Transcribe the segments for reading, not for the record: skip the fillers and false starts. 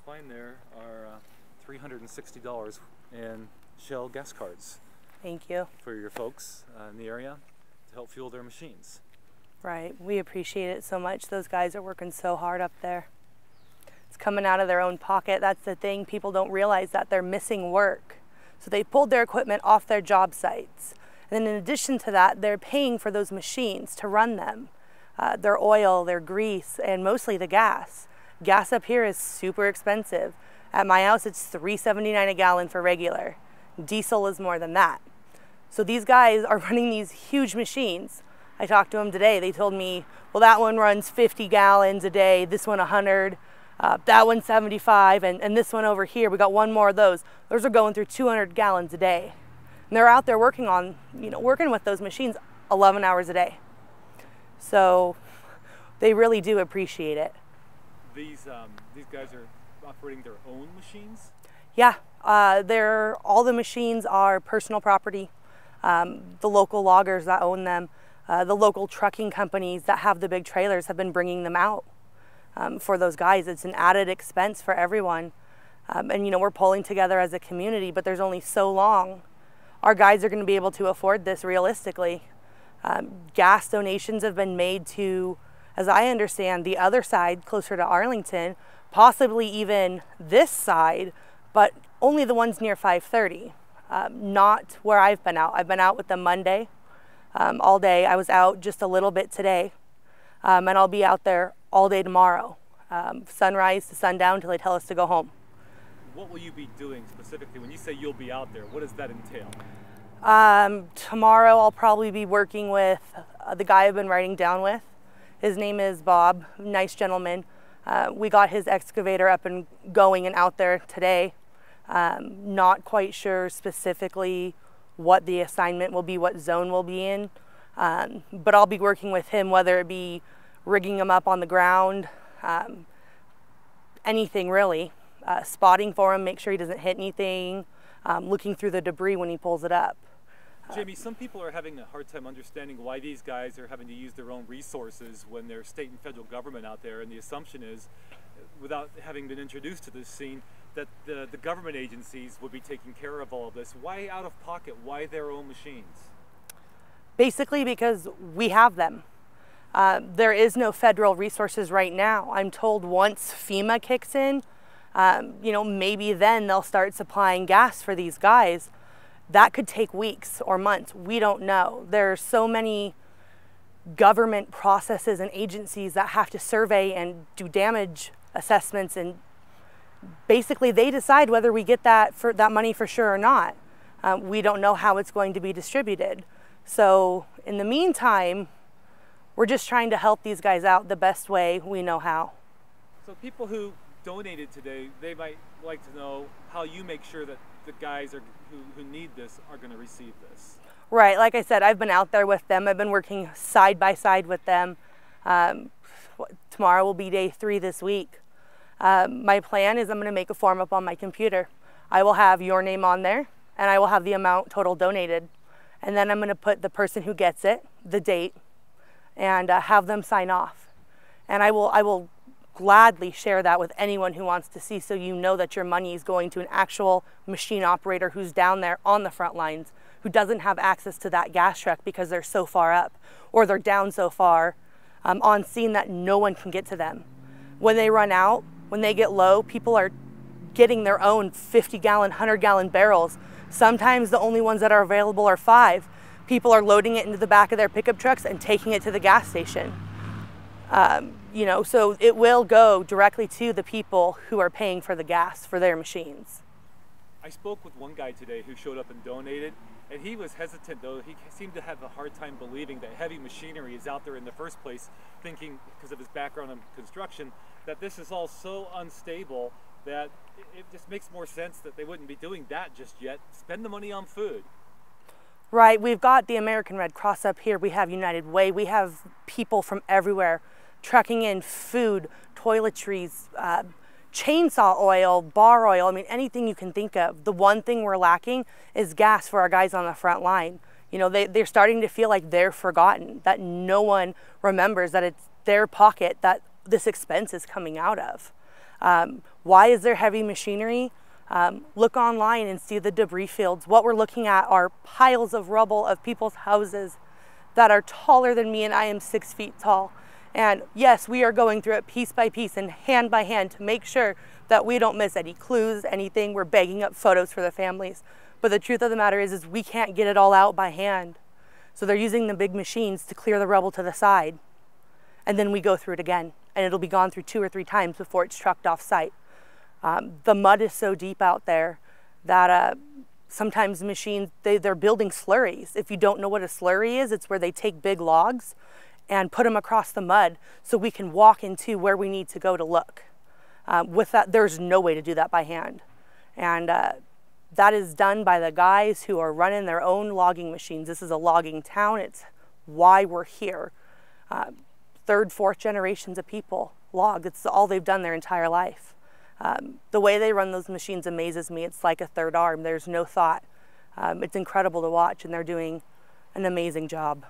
find there are $360 in Shell gas cards. Thank you. For your folks in the area to help fuel their machines. Right, we appreciate it so much. Those guys are working so hard up there. It's coming out of their own pocket. That's the thing, people don't realize that they're missing work. So they pulled their equipment off their job sites. And then in addition to that, they're paying for those machines to run them. Their oil, their grease, and mostly the gas. Gas up here is super expensive. At my house, it's $3.79 a gallon for regular. Diesel is more than that. So these guys are running these huge machines. I talked to them today. They told me, well, that one runs 50 gallons a day, this one 100, that one 75, and this one over here, we got one more of those. Those are going through 200 gallons a day. And they're out there working on, working with those machines 11 hours a day. So they really do appreciate it. These guys are operating their own machines? Yeah, all the machines are personal property. The local loggers that own them, the local trucking companies that have the big trailers have been bringing them out for those guys. It's an added expense for everyone. And we're pulling together as a community, but there's only so long our guys are going to be able to afford this realistically. Gas donations have been made to, as I understand, the other side closer to Arlington, possibly even this side, but only the ones near 530. Not where I've been out. I've been out with them Monday all day. I was out just a little bit today, and I'll be out there all day tomorrow, sunrise to sundown till they tell us to go home. What will you be doing specifically? When you say you'll be out there, what does that entail? Tomorrow I'll probably be working with the guy I've been riding down with. His name is Bob, nice gentleman. We got his excavator up and going and out there today. Not quite sure specifically what the assignment will be, what zone we'll be in, but I'll be working with him, whether it be rigging him up on the ground, anything really, spotting for him, make sure he doesn't hit anything, looking through the debris when he pulls it up. Jaimie, some people are having a hard time understanding why these guys are having to use their own resources when there's state and federal government out there, and the assumption is, without having been introduced to this scene, that the government agencies would be taking care of all of this. Why out of pocket? Why their own machines? Basically because we have them. There is no federal resources right now. I'm told once FEMA kicks in, maybe then they'll start supplying gas for these guys. That could take weeks or months. We don't know. There's so many government processes and agencies that have to survey and do damage assessments, and basically they decide whether we get that money for sure or not. We don't know how it's going to be distributed. So in the meantime, we're just trying to help these guys out the best way we know how. So people who donated today, they might like to know how you make sure that the guys who need this are going to receive this. Right, like I said, I've been out there with them. I've been working side by side with them. Tomorrow will be day 3 this week. My plan is I'm going to make a form up on my computer. I will have your name on there, and I will have the amount total donated. And then I'm going to put the person who gets it, the date, and have them sign off. And I will gladly share that with anyone who wants to see, so you know that your money is going to an actual machine operator who's down there on the front lines, who doesn't have access to that gas truck because they're so far up, or they're down so far on scene that no one can get to them. When they run out, when they get low, people are getting their own 50-gallon, 100-gallon barrels. Sometimes the only ones that are available are 5. People are loading it into the back of their pickup trucks and taking it to the gas station. So it will go directly to the people who are paying for the gas for their machines. I spoke with one guy today who showed up and donated, and he was hesitant, though. He seemed to have a hard time believing that heavy machinery is out there in the first place, thinking, because of his background in construction, that this is all so unstable that it just makes more sense that they wouldn't be doing that just yet. Spend the money on food. Right, we've got the American Red Cross up here, we have United Way, we have people from everywhere trucking in food, toiletries, chainsaw oil, bar oil, I mean, anything you can think of. The one thing we're lacking is gas for our guys on the front line. They're starting to feel like they're forgotten, that no one remembers that it's their pocket that this expense is coming out of. Why is there heavy machinery? Look online and see the debris fields. What we're looking at are piles of rubble of people's houses that are taller than me, and I am 6 feet tall. And yes, we are going through it piece by piece and hand by hand to make sure that we don't miss any clues, anything. We're bagging up photos for the families. But the truth of the matter is we can't get it all out by hand. So they're using the big machines to clear the rubble to the side. And then we go through it again, and it'll be gone through 2 or 3 times before it's trucked off site. The mud is so deep out there that sometimes machines, they're building slurries. If you don't know what a slurry is, it's where they take big logs and put them across the mud so we can walk into where we need to go to look. With that, there's no way to do that by hand. And that is done by the guys who are running their own logging machines. This is a logging town. It's why we're here. 3rd, 4th generations of people log. It's all they've done their entire life. The way they run those machines amazes me. It's like a third arm. There's no thought. It's incredible to watch, and they're doing an amazing job.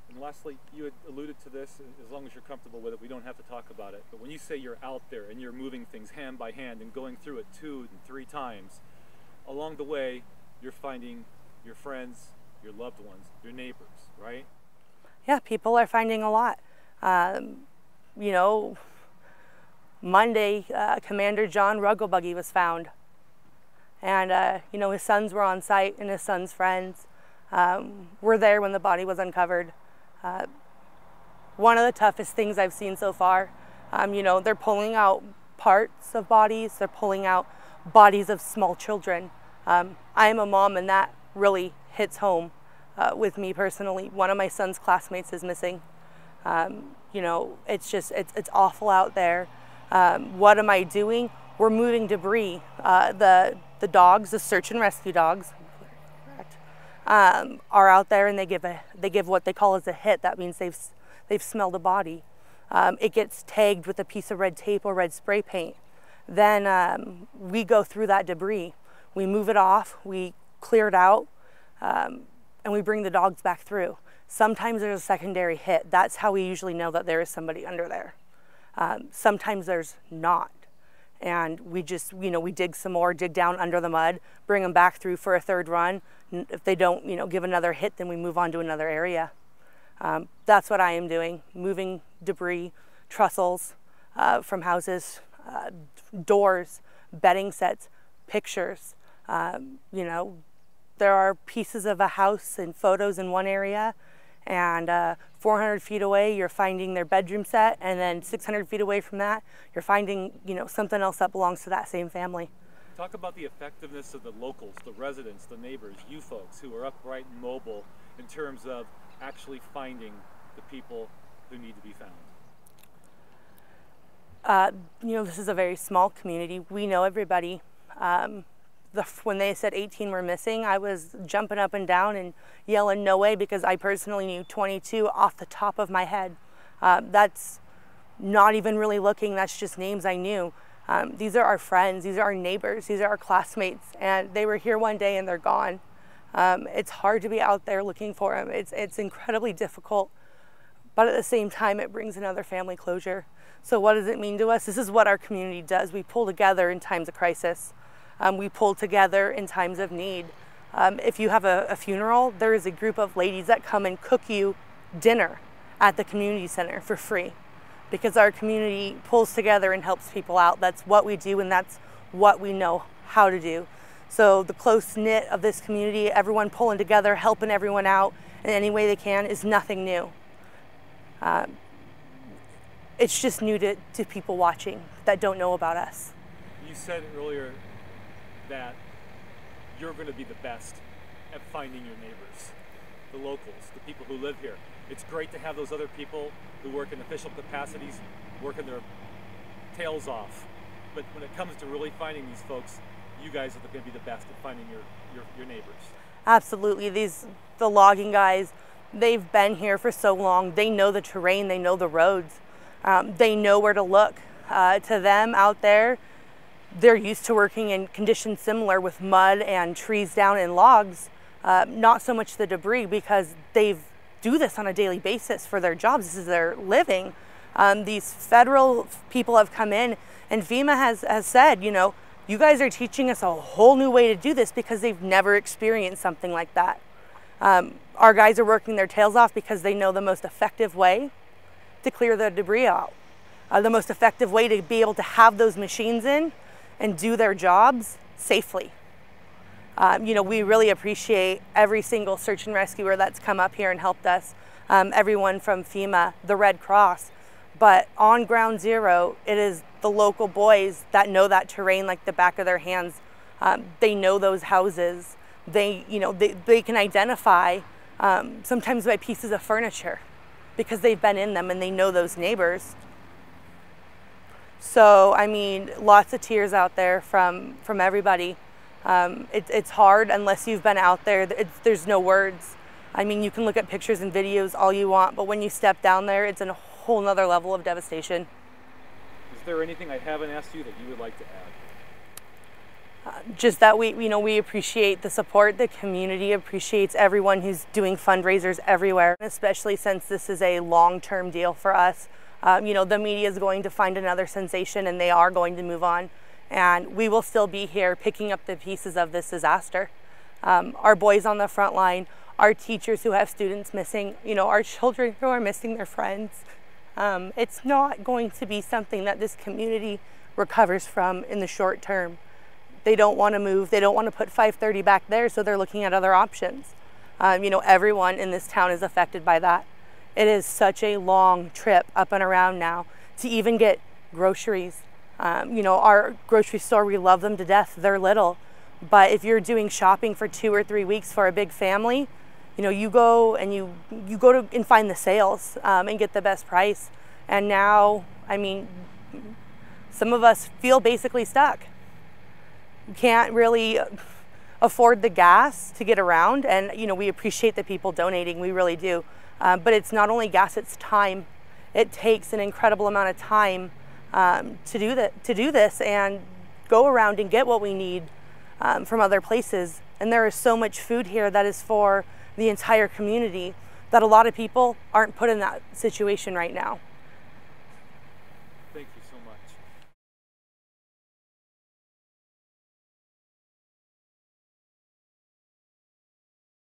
And lastly, you had alluded to this, as long as you're comfortable with it, we don't have to talk about it. But when you say you're out there and you're moving things hand by hand and going through it 2 and 3 times, along the way, you're finding your friends, your loved ones, your neighbors, right? Yeah, people are finding a lot. You know, Monday, Commander John Rugglebuggy was found. And, you know, his sons were on site and his son's friends were there when the body was uncovered. One of the toughest things I've seen so far, you know, they're pulling out parts of bodies, they're pulling out bodies of small children. I am a mom, and that really hits home with me personally. One of my son's classmates is missing. You know, it's just, it's awful out there. What am I doing? We're moving debris. The dogs, the search and rescue dogs, are out there, and they give what they call as a hit. That means they've smelled a body. It gets tagged with a piece of red tape or red spray paint. Then we go through that debris. We move it off, we clear it out, and we bring the dogs back through. Sometimes there's a secondary hit. That's how we usually know that there is somebody under there. Sometimes there's not. And we just, you know, we dig some more, dig down under the mud, bring them back through for a 3rd run. If they don't, you know, give another hit, then we move on to another area. That's what I am doing, moving debris, trussels from houses, doors, bedding sets, pictures. You know, there are pieces of a house and photos in one area, and 400 feet away you're finding their bedroom set, and then 600 feet away from that you're finding, you know, something else that belongs to that same family. Talk about the effectiveness of the locals, the residents, the neighbors, you folks who are upright and mobile in terms of actually finding the people who need to be found. You know, this is a very small community. We know everybody. When they said 18 were missing, I was jumping up and down and yelling no way, because I personally knew 22 off the top of my head. That's not even really looking, that's just names I knew. These are our friends, these are our neighbors, these are our classmates, and they were here one day and they're gone. It's hard to be out there looking for them. It's incredibly difficult, but at the same time it brings another family closure. So what does it mean to us? This is what our community does. We pull together in times of crisis. We pull together in times of need. If you have a funeral, there is a group of ladies that come and cook you dinner at the community center for free, because our community pulls together and helps people out. That's what we do, and that's what we know how to do. So the close-knit of this community, everyone pulling together, helping everyone out in any way they can, is nothing new. It's just new to people watching that don't know about us. You said earlier that you're going to be the best at finding your neighbors, the locals, the people who live here. It's great to have those other people who work in official capacities working their tails off, but when it comes to really finding these folks, you guys are going to be the best at finding your neighbors. Absolutely. The logging guys, they've been here for so long. They know the terrain, they know the roads, they know where to look. To them out there, they're used to working in conditions similar with mud and trees down and logs, not so much the debris, because they do this on a daily basis for their jobs. This is their living. These federal people have come in, and FEMA has said, you know, you guys are teaching us a whole new way to do this, because they've never experienced something like that. Our guys are working their tails off because they know the most effective way to clear the debris out. The most effective way to be able to have those machines in and do their jobs safely. You know, we really appreciate every single search and rescuer that's come up here and helped us. Everyone from FEMA, the Red Cross, but on ground zero, it is the local boys that know that terrain like the back of their hands. They know those houses. They can identify sometimes by pieces of furniture because they've been in them and they know those neighbors. So, I mean, lots of tears out there from everybody. It's hard unless you've been out there. There's no words. I mean, you can look at pictures and videos all you want, but when you step down there, it's a whole nother level of devastation. Is there anything I haven't asked you that you would like to add? Just that we appreciate the support. The community appreciates everyone who's doing fundraisers everywhere, especially since this is a long-term deal for us. You know, the media is going to find another sensation and they are going to move on. And we will still be here picking up the pieces of this disaster. Our boys on the front line, our teachers who have students missing, you know, our children who are missing their friends. It's not going to be something that this community recovers from in the short term. They don't want to move. They don't want to put 530 back there, so they're looking at other options. You know, everyone in this town is affected by that. It is such a long trip up and around now to even get groceries. You know, our grocery store, we love them to death. They're little. But if you're doing shopping for 2 or 3 weeks for a big family, you know, you go and you go to and find the sales and get the best price. And now, I mean, some of us feel basically stuck. You can't really afford the gas to get around. And, you know, we appreciate the people donating. We really do. But it's not only gas, it's time. It takes an incredible amount of time to do this and go around and get what we need from other places. And there is so much food here that is for the entire community that a lot of people aren't put in that situation right now.